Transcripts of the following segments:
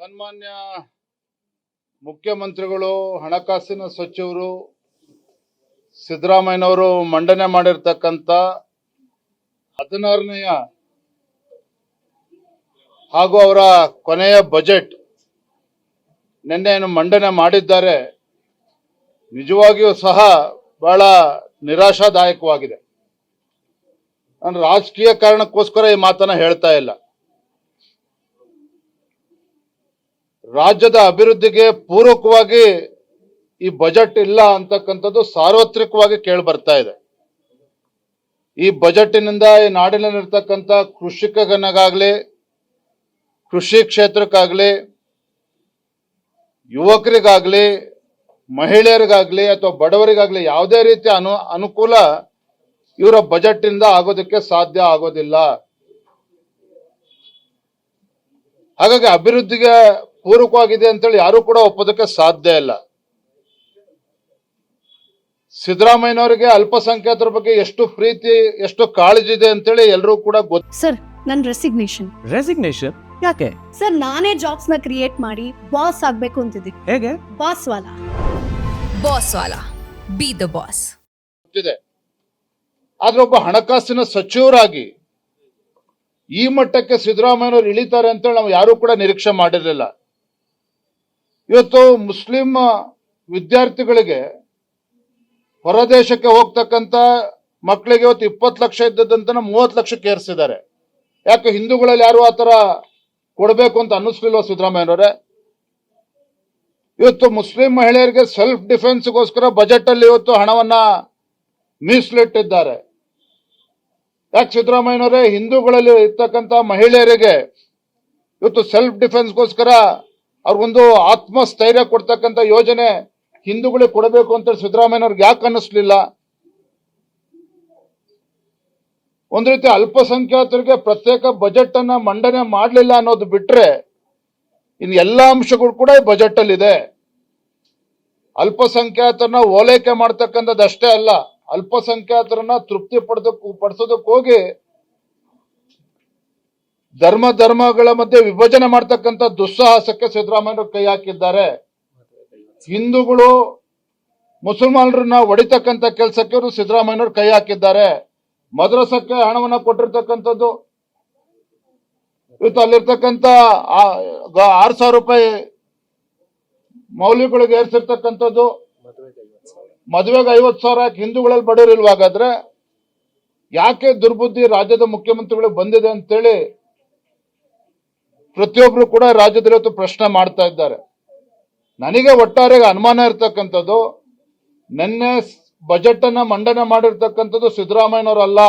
ಸನ್ಮಾನ್ಯ ಮುಖ್ಯಮಂತ್ರಿಗಳು, ಹಣಕಾಸಿನ ಸಚಿವರು ಸಿದ್ದರಾಮಯ್ಯನವರು ಮಂಡನೆ ಮಾಡಿರ್ತಕ್ಕಂಥ 16ನೇ ಹಾಗೂ ಅವರ ಕೊನೆಯ ಬಜೆಟ್ ನಿನ್ನೆ ಮಂಡನೆ ಮಾಡಿದ್ದಾರೆ. ನಿಜವಾಗಿಯೂ ಸಹ ಬಹಳ ನಿರಾಶಾದಾಯಕವಾಗಿದೆ. ನಾನು ರಾಜಕೀಯ ಕಾರಣಕ್ಕೋಸ್ಕರ ಈ ಮಾತನ್ನ ಹೇಳ್ತಾ ಇಲ್ಲ. ರಾಜ್ಯದ ಅಭಿವೃದ್ಧಿಗೆ ಪೂರಕವಾಗಿ ಈ ಬಜೆಟ್ ಇಲ್ಲ ಅಂತಕ್ಕಂಥದ್ದು ಸಾರ್ವತ್ರಿಕವಾಗಿ ಕೇಳಿ ಬರ್ತಾ ಇದೆ. ಈ ಬಜೆಟ್ನಿಂದ ಈ ನಾಡಿನಲ್ಲಿರ್ತಕ್ಕಂಥ ಕೃಷಿಕನಿಗಾಗ್ಲಿ, ಕೃಷಿ ಕ್ಷೇತ್ರಕ್ಕಾಗ್ಲಿ, ಯುವಕರಿಗಾಗ್ಲಿ, ಮಹಿಳೆಯರಿಗಾಗ್ಲಿ ಅಥವಾ ಬಡವರಿಗಾಗ್ಲಿ ಯಾವುದೇ ರೀತಿಯ ಅನುಕೂಲ ಇವರ ಬಜೆಟ್ ಇಂದ ಆಗೋದಕ್ಕೆ ಸಾಧ್ಯ ಆಗೋದಿಲ್ಲ. ಹಾಗಾಗಿ ಅಭಿವೃದ್ಧಿಗೆ ಪೂರಕವಾಗಿದೆ ಅಂತೇಳಿ ಯಾರು ಕೂಡ ಒಪ್ಪೋದಕ್ಕೆ ಸಾಧ್ಯ ಇಲ್ಲ. ಸಿದ್ದರಾಮಯ್ಯನವರಿಗೆ ಅಲ್ಪಸಂಖ್ಯಾತರ ಬಗ್ಗೆ ಎಷ್ಟು ಪ್ರೀತಿ, ಎಷ್ಟು ಕಾಳಜಿ ಇದೆ ಅಂತೇಳಿ ಎಲ್ಲರೂ ಕೂಡ ಗೊತ್ತು. ಸರ್, ನನ್ನ ರೆಸಿಗ್ನೇಷನ್ ಯಾಕೆ ಸರ್? ನಾನೇ ಜಾಬ್ಸ್ ನ ಕ್ರಿಯೇಟ್ ಮಾಡಿ ಬಾಸ್ ಆಗ್ಬೇಕು ಅಂತಿದ್ದೀನಿ. ಹೇಗೆ? Boss Vala B the boss ಗೊತ್ತಿದೆ. ಆದ್ರೆ ಒಬ್ಬ ಹಣಕಾಸಿನ ಸಚಿವರಾಗಿ ಈ ಮಟ್ಟಕ್ಕೆ ಸಿದ್ದರಾಮಯ್ಯನವರು ಇಳಿತಾರೆ ಅಂತೇಳಿ ನಾವು ಯಾರು ಕೂಡ ನಿರೀಕ್ಷೆ ಮಾಡಿರಲಿಲ್ಲ. ಇವತ್ತು ಮುಸ್ಲಿಂ ವಿದ್ಯಾರ್ಥಿಗಳಿಗೆ ಹೊರದೇಶಕ್ಕೆ ಹೋಗ್ತಕ್ಕಂಥ ಮಕ್ಕಳಿಗೆ ಇವತ್ತು 20 ಲಕ್ಷ ಇದ್ದದಂತ 30 ಲಕ್ಷಕ್ಕೆ ಏರಿಸಿದ್ದಾರೆ. ಯಾಕೆ ಹಿಂದೂಗಳಲ್ಲಿ ಯಾರು ಆತರ ಕೊಡಬೇಕು ಅಂತ ಅನ್ನಿಸ್ಲಿಲ್ವ ಸಿದ್ದರಾಮಯ್ಯನವರೇ? ಇವತ್ತು ಮುಸ್ಲಿಂ ಮಹಿಳೆಯರಿಗೆ ಸೆಲ್ಫ್ ಡಿಫೆನ್ಸ್ಗೋಸ್ಕರ ಬಜೆಟ್ ಅಲ್ಲಿ ಇವತ್ತು ಹಣವನ್ನ ಮೀಸಲಿಟ್ಟಿದ್ದಾರೆ. ಯಾಕೆ ಸಿದ್ದರಾಮಯ್ಯನವರೇ ಹಿಂದೂಗಳಲ್ಲಿ ಇರ್ತಕ್ಕಂಥ ಮಹಿಳೆಯರಿಗೆ ಇವತ್ತು ಸೆಲ್ಫ್ ಡಿಫೆನ್ಸ್ಗೋಸ್ಕರ ಅವ್ರಿಗೊಂದು ಆತ್ಮಸ್ಥೈರ್ಯ ಕೊಡ್ತಕ್ಕಂಥ ಯೋಜನೆ ಹಿಂದೂಗಳಿಗೆ ಕೊಡಬೇಕು ಅಂತ ಸಿದ್ದರಾಮಯ್ಯನವ್ರಿಗೆ ಯಾಕೆ ಅನ್ನಿಸ್ಲಿಲ್ಲ? ಒಂದ್ ರೀತಿ ಅಲ್ಪಸಂಖ್ಯಾತರಿಗೆ ಪ್ರತ್ಯೇಕ ಬಜೆಟ್ ಅನ್ನ ಮಂಡನೆ ಮಾಡಲಿಲ್ಲ ಅನ್ನೋದು ಬಿಟ್ರೆ ಇನ್ನು ಎಲ್ಲಾ ಅಂಶಗಳು ಕೂಡ ಈ ಬಜೆಟ್ ಅಲ್ಲಿ ಇದೆ. ಅಲ್ಪಸಂಖ್ಯಾತರನ್ನ ಓಲೈಕೆ ಮಾಡ್ತಕ್ಕಂಥದ್ದಷ್ಟೇ ಅಲ್ಲ, ಅಲ್ಪಸಂಖ್ಯಾತರನ್ನ ತೃಪ್ತಿ ಪಡಿಸೋದಕ್ಕೆ ಹೋಗಿ ಧರ್ಮಗಳ ಮಧ್ಯೆ ವಿಭಜನೆ ಮಾಡ್ತಕ್ಕಂಥ ದುಸ್ಸಾಹಸಕ್ಕೆ ಸಿದ್ದರಾಮಯ್ಯನವರು ಕೈ ಹಾಕಿದ್ದಾರೆ. ಹಿಂದೂಗಳು ಮುಸಲ್ಮಾನರನ್ನ ಹೊಡಿತಕ್ಕಂಥ ಕೆಲಸಕ್ಕೆ ಅವರು ಸಿದ್ದರಾಮಯ್ಯನವರು ಕೈ ಹಾಕಿದ್ದಾರೆ. ಮದ್ರಸಕ್ಕೆ ಹಣವನ್ನ ಕೊಟ್ಟಿರ್ತಕ್ಕಂಥದ್ದು, ಇವತ್ತು ಅಲ್ಲಿರ್ತಕ್ಕಂಥ 6,000 ರೂಪಾಯಿ ಮೌಲ್ಯಗಳಿಗೆ ಏರ್ಸಿರ್ತಕ್ಕಂಥದ್ದು, ಮದುವೆಗೆ 50,000 ಹಿಂದೂಗಳಲ್ಲಿ ಬಡವರಿಲ್ವಾಗಾದ್ರೆ ಯಾಕೆ ದುರ್ಬುದ್ಧಿ ರಾಜ್ಯದ ಮುಖ್ಯಮಂತ್ರಿಗಳಿಗೆ ಬಂದಿದೆ ಅಂತೇಳಿ ಪ್ರತಿಯೊಬ್ರು ಕೂಡ ರಾಜ್ಯದಲ್ಲಿ ಇವತ್ತು ಪ್ರಶ್ನೆ ಮಾಡ್ತಾ ಇದ್ದಾರೆ. ನನಗೆ ಒಟ್ಟಾರೆಗೆ ಅನುಮಾನ ಇರ್ತಕ್ಕಂಥದ್ದು, ನಿನ್ನೆ ಬಜೆಟ್ ಅನ್ನ ಮಂಡನೆ ಮಾಡಿರ್ತಕ್ಕಂಥದ್ದು ಸಿದ್ದರಾಮಯ್ಯನವರಲ್ಲ.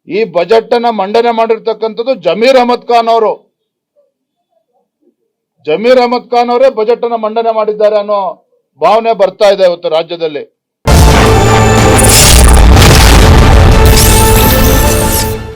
ಈ ಬಜೆಟ್ ಅನ್ನ ಮಂಡನೆ ಮಾಡಿರ್ತಕ್ಕಂಥದ್ದು ಜಮೀರ್ ಅಹಮದ್ ಖಾನ್ ಅವರು. ಜಮೀರ್ ಅಹಮದ್ ಖಾನ್ ಅವರೇ ಬಜೆಟ್ ಅನ್ನ ಮಂಡನೆ ಮಾಡಿದ್ದಾರೆ ಅನ್ನೋ ಭಾವನೆ ಬರ್ತಾ ಇದೆ ಇವತ್ತು ರಾಜ್ಯದಲ್ಲಿ.